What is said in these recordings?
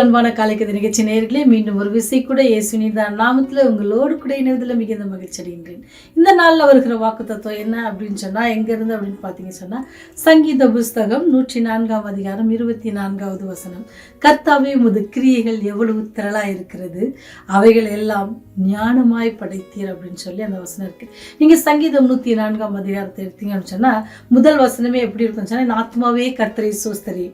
அன்பான காலைக்கதை நிகழ்ச்சி நேயர்களே, மீண்டும் ஒரு விசை கூட இயேசுவின் நாமத்தில் உங்களோடு கூட இணைவதில் மிகுந்த மகிழ்ச்சி அடைகின்றேன். இந்த நாளில் வருகிற வாக்கு தத்துவம் என்ன அப்படின்னு சொன்னால், எங்கேருந்து அப்படின்னு பார்த்தீங்க சொன்னால், சங்கீத புஸ்தகம் 104 அதிகாரம் 24வது வசனம். கர்த்தாவே, உமது கிரியைகள் எவ்வளவு திரளாக இருக்கிறது, அவைகள் எல்லாம் ஞானமாய் படைத்தீர் அப்படின்னு சொல்லி அந்த வசனம் இருக்கு. நீங்கள் சங்கீதம் 104 அதிகாரத்தை எடுத்தீங்க அப்படின்னு சொன்னால், முதல் வசனமே எப்படி இருக்குன்னு சொன்னால், என் ஆத்மாவே கர்த்தரை சோஸ்தரி,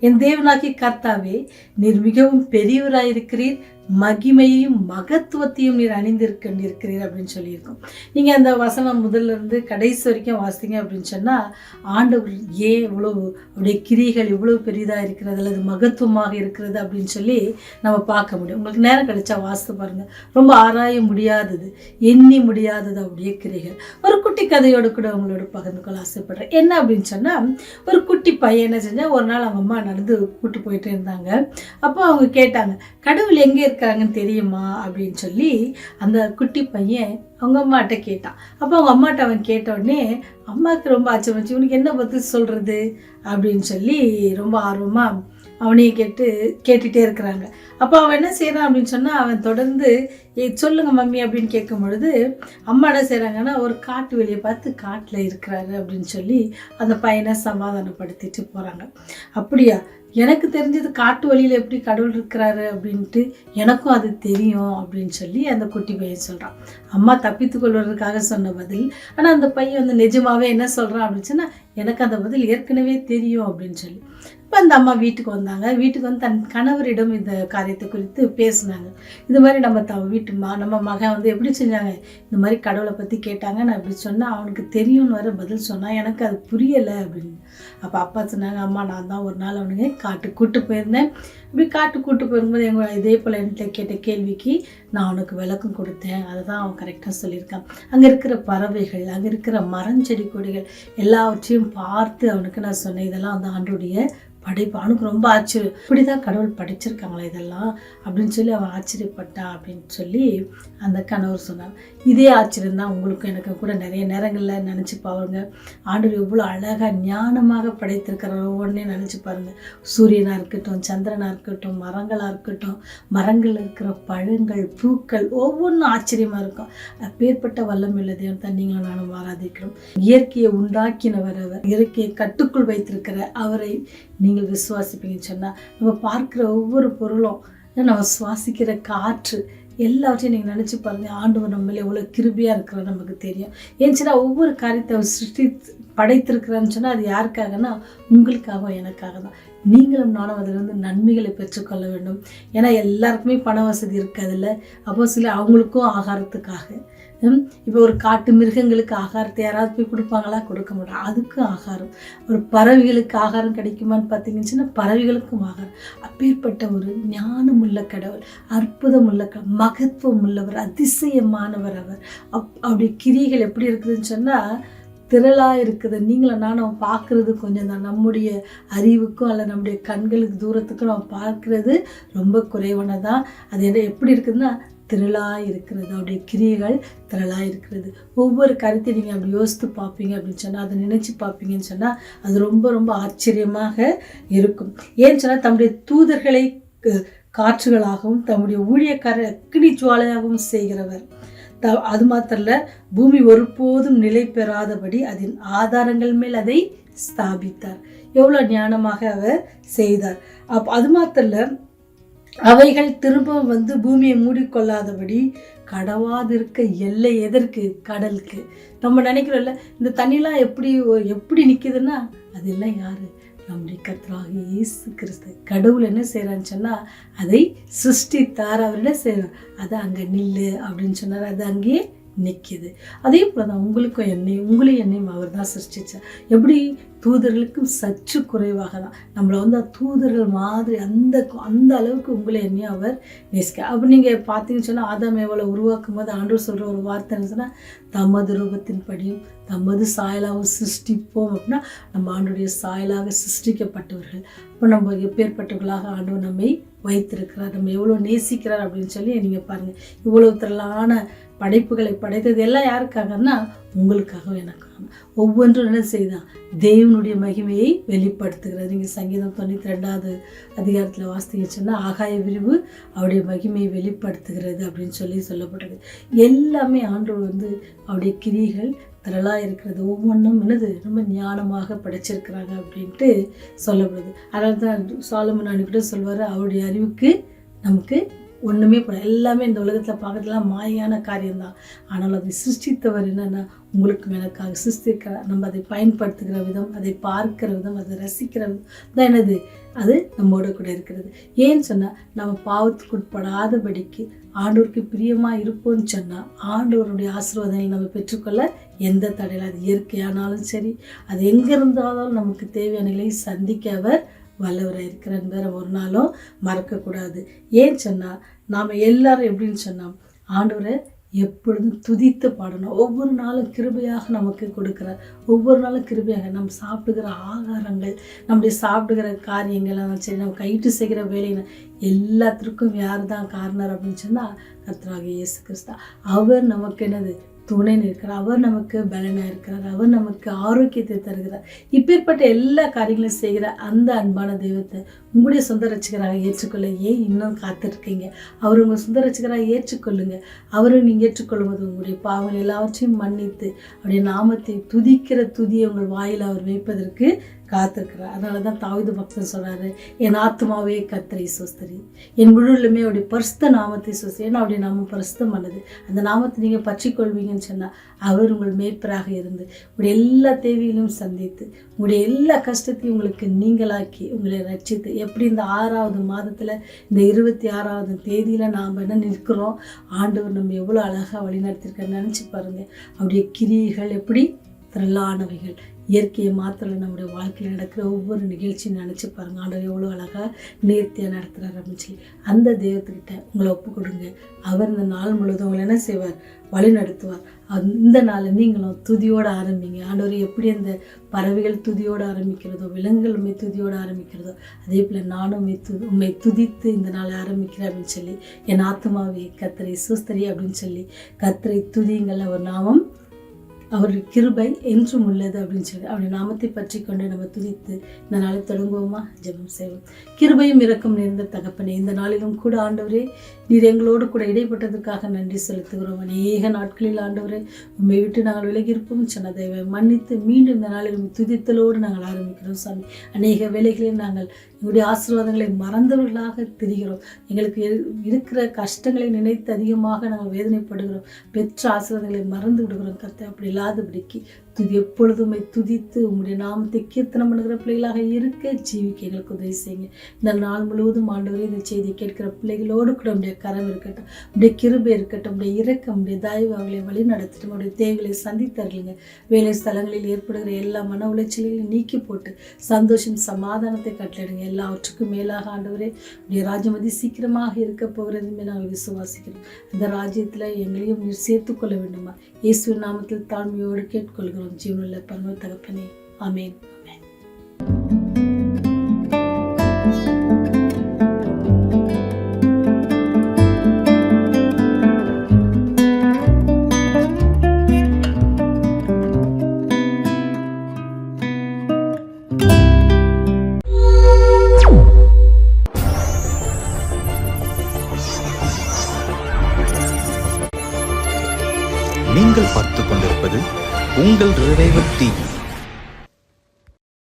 என் தேவனாகி கர்த்தாவே, நீர் மிகவும் பெரியவராயிருக்கிறீர், மகிமையையும் மகத்துவத்தையும் நீர் அணிந்திருக்கிறீர் அப்படின்னு சொல்லியிருக்கோம். நீங்கள் அந்த வசனம் முதல்ல இருந்து கடைசி வரைக்கும் வாசித்தீங்க அப்படின்னு சொன்னால், ஆண்டவர் ஏன் இவ்வளவு அவருடைய கிரிகள் இவ்வளவு பெரிதாக இருக்கிறது அல்லது மகத்துவமாக இருக்கிறது அப்படின்னு சொல்லி நம்ம பார்க்க முடியும். உங்களுக்கு நேரம் கிடைச்சா வாசித்து பாருங்கள். ரொம்ப ஆராய முடியாதது, எண்ணி முடியாதது அவருடைய கிரிகள். ஒரு குட்டி கதையோடு கூட உங்களோட பகிர்ந்து கொள்ள ஆசைப்படுறேன். என்ன அப்படின்னு சொன்னால், ஒரு குட்டி பையன் என்ன செஞ்சால், ஒரு நாள் அவங்க அம்மா நடந்து கூட்டு போயிட்டு இருந்தாங்க. அப்போ அவங்க கேட்டாங்க, கடவுள் எங்கே இருக்காங்கன்னு தெரியுமா அப்படின்னு சொல்லி அந்த குட்டி பையன் அவங்க அம்மாட்ட கேட்டான். அப்போ அவங்க அம்மாட்ட அவன் கேட்ட உடனே அம்மாவுக்கு ரொம்ப ஆச்சரியமாச்சு. இவனுக்கு என்ன பதில் சொல்கிறது அப்படின்னு சொல்லி ரொம்ப ஆர்வமாக அவனையும் கேட்டுகிட்டே இருக்கிறாங்க. அப்போ அவன் என்ன செய்கிறான் அப்படின்னு சொன்னால், அவன் தொடர்ந்து சொல்லுங்கள் மம்மி அப்படின்னு கேட்கும் பொழுது அம்மா என்ன செய்கிறாங்கன்னா, ஒரு காட்டு வெளியே பார்த்து காட்டில் இருக்கிறாரு அப்படின்னு சொல்லி அந்த பையனை சமாதானப்படுத்திட்டு போகிறாங்க. அப்படியா, எனக்கு தெரிஞ்சது காட்டு வழியில் எப்படி கடவுள் இருக்கிறாரு அப்படின்ட்டு எனக்கும் அது தெரியும் அப்படின்னு சொல்லி அந்த குட்டி பையன் சொல்கிறான். அம்மா தப்பித்து கொள்வதற்காக சொன்ன பதில். ஆனால் அந்த பையன் வந்து நிஜமாகவே என்ன சொல்கிறான் அப்படின்னு சொன்னால், எனக்கு அந்த பதில் ஏற்கனவே தெரியும் அப்படின்னு சொல்லி. இப்போ அந்த அம்மா வீட்டுக்கு வந்தாங்க. வீட்டுக்கு வந்து தன் கணவரிடம் இந்த காரியத்தை குறித்து பேசினாங்க. இது மாதிரி நம்ம மகன் வந்து எப்படி செஞ்சாங்க, இந்த மாதிரி கடவுளை பற்றி கேட்டாங்க, நான் இப்படி சொன்னால் அவனுக்கு தெரியும்னு வர பதில் சொன்னால் எனக்கு அது புரியலை அப்படின்னு. அப்போ அப்பா சொன்னாங்க, அம்மா நான் தான் ஒரு நாள் அவனுங்க காட்டுக்கு கூட்டு போயிருந்தேன். இப்படி காட்டுக்கு கூட்டு போயிருக்கும்போது எங்கள் இதே போல் என்கிட்ட கேட்ட கேள்விக்கு நான் அவனுக்கு விளக்கம் கொடுத்தேன். அதை தான் அவன் கரெக்டாக சொல்லியிருக்கான். அங்கே இருக்கிற பறவைகள், அங்கே இருக்கிற மரம் செடி கொடிகள் எல்லாவற்றையும் பார்த்து அவனுக்கு நான் சொன்னேன், இதெல்லாம் வந்து ஆண்டோடைய படைப்பு. அவனுக்கு ரொம்ப ஆச்சரியம், இப்படிதான் கடவுள் படைச்சிருக்காங்களா இதெல்லாம் அப்படின்னு சொல்லி அவன் ஆச்சரியப்பட்டான் அப்படின்னு சொல்லி அந்த கணவர் சொன்னாங்க. இதே ஆச்சரியம் தான் உங்களுக்கும் எனக்கு கூட நிறைய நேரங்களில் நினச்சி பாருங்க. ஆண்டவர் எவ்வளோ அழகாக ஞானமாக படைத்திருக்கிற ஒவ்வொன்றே நினச்சி பாருங்கள். சூரியனாக இருக்கட்டும், சந்திரனாக இருக்கட்டும், மரங்களாக இருக்கட்டும், மரங்கள் இருக்கிற பழங்கள், பூக்கள் ஒவ்வொன்றும் ஆச்சரியமாக இருக்கும். அப்பேற்பட்ட வல்லமையுள்ள தேவன் தான் நீங்களும் நானும் ஆராதிக்கிறோம். இயற்கையை உண்டாக்கினவர் அவர், இயற்கையை கட்டுக்குள் வைத்திருக்கிற அவரை நீங்கள் விசுவாசிப்பீங்கன்னு சொன்னால், நம்ம பார்க்குற ஒவ்வொரு பொருளும், நம்ம சுவாசிக்கிற காற்று எல்லாவற்றையும் நீங்கள் நினச்சி பாருங்கள். ஆண்டவர் நம்ம மேலே எவ்வளோ கிருபியாக இருக்கிறது நமக்கு தெரியும். ஏன்னுச்சுன்னா ஒவ்வொரு காரியத்தை அவர் படைத்திருக்கிறான்னு சொன்னால் அது யாருக்காகனா உங்களுக்காகவும் எனக்காக தான். நீங்களும் நானும் அதிலிருந்து நன்மைகளை பெற்றுக்கொள்ள வேண்டும். ஏன்னா எல்லாருக்குமே பண வசதி இருக்காதுல்ல. அப்போ சில அவங்களுக்கும் ஆகாரத்துக்காக, இப்போ ஒரு காட்டு மிருகங்களுக்கு ஆகாரத்தை யாராவது போய் கொடுப்பாங்களா? கொடுக்க மாட்டாங்க. அதுக்கும் ஆகாரம். ஒரு பறவைகளுக்கு ஆகாரம் கிடைக்குமான்னு பார்த்தீங்கன்னா பறவைகளுக்கும் ஆகாரம். அப்பேற்பட்ட ஒரு ஞானமுள்ள கடவுள், அற்புதமுள்ள மகத்துவம் உள்ளவர், அதிசயமானவர் அவர். அப்படி கிரியைகள் எப்படி இருக்குதுன்னு சொன்னால் திரளாக இருக்குது. நீங்களும் நானும் பார்க்குறது கொஞ்சம் தான். நம்முடைய அறிவுக்கும் அல்ல நம்முடைய கண்களுக்கு தூரத்துக்கும் நம்ம பார்க்குறது ரொம்ப குறைவானதான். அது எப்படி இருக்குதுன்னா திரளாக இருக்கிறது. அவருடைய கிரியைகள் திரளாக இருக்கிறது. ஒவ்வொரு கருத்தை நீங்கள் அப்படி யோசித்து பார்ப்பீங்க அப்படின்னு சொன்னால், அதை நினச்சி பார்ப்பீங்கன்னு சொன்னால் அது ரொம்ப ரொம்ப ஆச்சரியமாக இருக்கும். ஏன்னு சொன்னால், தம்முடைய தூதர்களை காற்றுகளாகவும் தம்முடைய ஊழியக்காரர் அக்கினி ஜுவாலையாகவும் செய்கிறவர். அது மாத்திரல்ல, பூமி ஒருபோதும் நிலை பெறாதபடி அதன் ஆதாரங்கள் மேல் அதை ஸ்தாபித்தார். எவ்வளோ ஞானமாக அவர் செய்தார். அது மாத்திரல்ல, அவைகள் திரும்ப வந்து பூமியை மூடிக்கொள்ளாதபடி கடவாதிருக்க எல்லை எதற்கு? கடலுக்கு. நம்ம நினைக்கிறோம்ல, இந்த தண்ணிலாம் எப்படி நிற்கிதுன்னா அதெல்லாம் யாரு? நம்முடைய கர்த்தராகிய இயேசு கிறிஸ்து. கடவுள் என்ன செய்கிறான்னு சொன்னால், அதை சிருஷ்டித்தார். அவர் என்ன செய்கிறார்? அதை அங்கே நில்லு அப்படின்னு சொன்னார், அது அங்கேயே நிற்கிது. அதே போல தான் உங்களையும் என்னையும் அவர் தான் சிருஷ்டிச்சார். எப்படி? தூதர்களுக்கும் சற்று குறைவாக தான். நம்மளை வந்து தூதர்கள் மாதிரி அந்த அளவுக்கு உங்களை என்னையும் அவர் நேசிக்க. அப்போ நீங்கள் பார்த்தீங்கன்னு சொன்னால், ஆதாம் ஏவாளை உருவாக்கும் போது ஆண்டவர் சொல்கிற ஒரு வார்த்தை என்ன சொன்னால், தமது ரூபத்தின் படியும் தமது சாயலாக சிருஷ்டிப்போம் அப்படின்னா, நம்ம ஆண்டோடைய சாயலாக சிருஷ்டிக்கப்பட்டவர்கள். இப்போ நம்ம எப்பேற்பட்டவர்களாக ஆண்டவர் நம்மை வைத்திருக்கிறார், நம்ம எவ்வளோ நேசிக்கிறார் அப்படின்னு சொல்லி நீங்கள் பாருங்கள். இவ்வளோ திரளான படைப்புகளை படைத்தது எல்லாம் யாருக்காகன்னா உங்களுக்காகவும் எனக்காக. ஒவ்வொன்றும் என்ன செய்தான்? தேவனுடைய மகிமையை வெளிப்படுத்துகிறது. நீங்கள் சங்கீதம் 92 அதிகாரத்தில் வாசித்தீங்கன்னு சொன்னால் ஆகாய விரிவு அவருடைய மகிமையை வெளிப்படுத்துகிறது அப்படின்னு சொல்லப்பட்டது. எல்லாமே ஆண்டவர் அவருடைய கிரிகள் திரளாக இருக்கிறது. ஒவ்வொன்றும் ரொம்ப ஞானமாக படைச்சிருக்கிறாங்க அப்படின்ட்டு சொல்லப்படுது. அதனால தான் சாலமன் அன்னைக்கிட்ட சொல்வார், அவருடைய அறிவுக்கு நமக்கு ஒன்றுமே எல்லாமே இந்த உலகத்தில் பார்க்கறதுலாம் மாயான காரியம்தான். ஆனால் அதை சிருஷ்டித்தவர் என்னென்னா உங்களுக்கும் எனக்காக சிருஷ்டிக்கிற, நம்ம அதை பயன்படுத்துகிற விதம், அதை பார்க்கிற விதம், அதை ரசிக்கிற விதம் தான் அது நம்மோட கூட இருக்கிறது. ஏன்னு சொன்னால் நம்ம பாவத்துக்கு உட்படாதபடிக்கு ஆண்டவருக்கு பிரியமாக இருப்போம்னு சொன்னால் ஆண்டவருடைய ஆசீர்வாதங்களை நம்ம பெற்றுக்கொள்ள எந்த தடையில, அது இயற்கையானாலும் சரி, அது எங்கே இருந்தாலும் நமக்கு தேவையானங்களை சந்திக்க அவர் வல்லவராக இருக்கிறார். ஒரு நாளும் மறக்கக்கூடாது. ஏன் சொன்னால் நாம் எல்லாரும் எப்படின்னு சொன்னால் ஆண்டவரை எப்பொழுதும் துதித்து பாடணும். ஒவ்வொரு நாளும் கிருபையாக நமக்கு கொடுக்குறார். ஒவ்வொரு நாளும் கிருபையாக நம்ம சாப்பிடுகிற ஆகாரங்கள், நம்முடைய சாப்பிடுகிற காரியங்கள், சரி நம்ம கைட்டு செய்கிற வேலைகள் எல்லாத்திற்கும் யார் தான் காரணர் அப்படின்னு சொன்னால் கர்த்தராகிய இயேசு கிறிஸ்து. அவர் நமக்கு துணை நிற்கிறார். அவர் நமக்கு பலனாக இருக்கிறார். அவர் நமக்கு ஆரோக்கியத்தை தருகிறார். இப்பேற்பட்ட எல்லா காரியங்களையும் செய்கிற அந்த அன்பான தெய்வத்தை உங்களுடைய சொந்த ரட்சகராக ஏற்றுக்கொள்ள ஏன் இன்னும் காத்திருக்கீங்க? அவர் உங்கள் சொந்த ரட்சகராக ஏற்றுக்கொள்ளுங்க. அவரை நீங்கள் ஏற்றுக்கொள்ளும் போது உங்களுடைய பாவங்கள் எல்லாவற்றையும் மன்னித்து அவருடைய நாமத்தை துதிக்கிற துதியை உங்கள் வாயில் அவர் வைப்பதற்கு காத்திருக்கிறார். அதனால தான் தாவீது பக்தன் சொல்கிறாரு, என் ஆத்மாவே கர்த்தரை ஸ்தோத்திரி, என் முழுவதுமே அவருடைய பரிசுத்த நாமத்தை ஸ்தோத்திரி. ஏன்னா அவருடைய நாமம் பரிசுத்தமானது. அந்த நாமத்தை நீங்கள் பற்றிக்கொள்வீங்கன்னு சொன்னால் அவர் உங்கள் மேய்ப்பராக இருந்து உங்களுடைய எல்லா தேவைகளையும் சந்தித்து உங்களுடைய எல்லா கஷ்டத்தையும் உங்களுக்கு நீங்களாக்கி உங்களை ரட்சித்து, எப்படி இந்த 6வது மாதத்தில் இந்த 26வது தேதியில் நாம் என்ன நிற்கிறோம், ஆண்டவர் நம்ம எவ்வளோ அழகாக வழிநடத்திருக்காரு நினச்சி பாருங்கள். அவருடைய கிரியைகள் எப்படி திரளானவைகள். இயற்கையை மாத்திரம் நம்முடைய வாழ்க்கையில் நடக்கிற ஒவ்வொரு நிகழ்ச்சியும் நினச்சி பாருங்கள். ஆண்டவர் எவ்வளோ அழகாக நேர்த்தியாக நடத்துகிறார் அப்படின்னு சொல்லி அந்த தெய்வத்துக்கிட்ட உங்களை ஒப்பு கொடுங்க. அவர் இந்த நாள் முழுவதும் உங்களை என்ன செய்வார்? வழி நடத்துவார். இந்த நாளை நீங்களும் துதியோடு ஆரம்பிங்க. ஆண்டவர் எப்படி அந்த பறவைகள் துதியோடு ஆரம்பிக்கிறதோ, விலங்குகள் உண்மை துதியோடு ஆரம்பிக்கிறதோ, அதே போல் நானும் உண்மை துதித்து இந்த நாளை ஆரம்பிக்கிறேன் அப்படின்னு சொல்லி, என் ஆத்மாவே கர்த்தரை ஸ்தோத்திரி அப்படின்னு சொல்லி கர்த்தரை துதியுங்கள். அவர் நாமம், அவருடைய கிருபை என்றும் உள்ளது அப்படின்னு சொல்லி அவருடைய நாமத்தை பற்றி கொண்டு நம்ம துதித்து இந்த நாளை தொடங்குவோமா? ஜெபம் செய்வோம். கிருபையும் இரக்கம் நிறைந்த தகப்பனே, இந்த நாளிலும் கூட ஆண்டவரே நீர் எங்களோடு கூட இடைப்பட்டதற்காக நன்றி செலுத்துகிறோம். அநேக நாட்களில் ஆண்டவரே உண்மை விட்டு நாங்கள் விலகியிருப்போம் சொன்ன தெய்வ மன்னித்து மீண்டும் இந்த நாளில் துதித்தலோடு நாங்கள் ஆரம்பிக்கிறோம் சாமி. அநேக வேலைகளில் நாங்கள் எங்களுடைய ஆசீர்வாதங்களை மறந்தவர்களாக திரிகிறோம். எங்களுக்கு இருக்கிற கஷ்டங்களை நினைத்து அதிகமாக நாங்கள் வேதனைப்படுகிறோம். பெற்ற ஆசீர்வாதங்களை மறந்து விடுகிறோம். கர்த்தர் அப்படி இல்லாதபடிக்கு எப்பொழுதுமே துதித்து உங்களுடைய நாமத்தை கீர்த்தனம் பண்ணுகிற பிள்ளைகளாக இருக்க ஜீவிக்க எங்களுக்கு உதவி செய்யுங்க. இந்த நாள் முழுவதும் ஆண்டவரே இந்த செய்தியை கேட்கிற பிள்ளைகளோடு கூட உடைய கரம் இருக்கட்டும், உடைய கிருபை இருக்கட்டும், உடைய இரக்கம், உடைய தயவு அவங்களை வழி நடத்திட்டு உடைய தேவைகளை சந்தித்தருளுங்க. வேலை ஸ்தலங்களில் ஏற்படுகிற எல்லா மன உளைச்சலையும் நீக்கி போட்டு சந்தோஷம் சமாதானத்தை கட்டளிடுங்க. எல்லாவற்றுக்கும் மேலாக ஆண்டவரே உடைய ராஜ்யம் சீக்கிரமாக இருக்க போகிறதுமே நாங்கள் விசுவாசிக்கிறோம். அந்த ராஜ்யத்தில் எங்களையும் நீர் சேர்த்துக்கொள்ள வேண்டுமா? இயேசுவின் நாமத்தில் தாழ்மையோடு கேட்கொள்கிறோம் ஜீவனுள்ள பரம தகப்பனே. ஆமென். நீங்கள் பார்த்துக் கொண்டிருப்பது உங்கள் ரிவைவல் டிவி.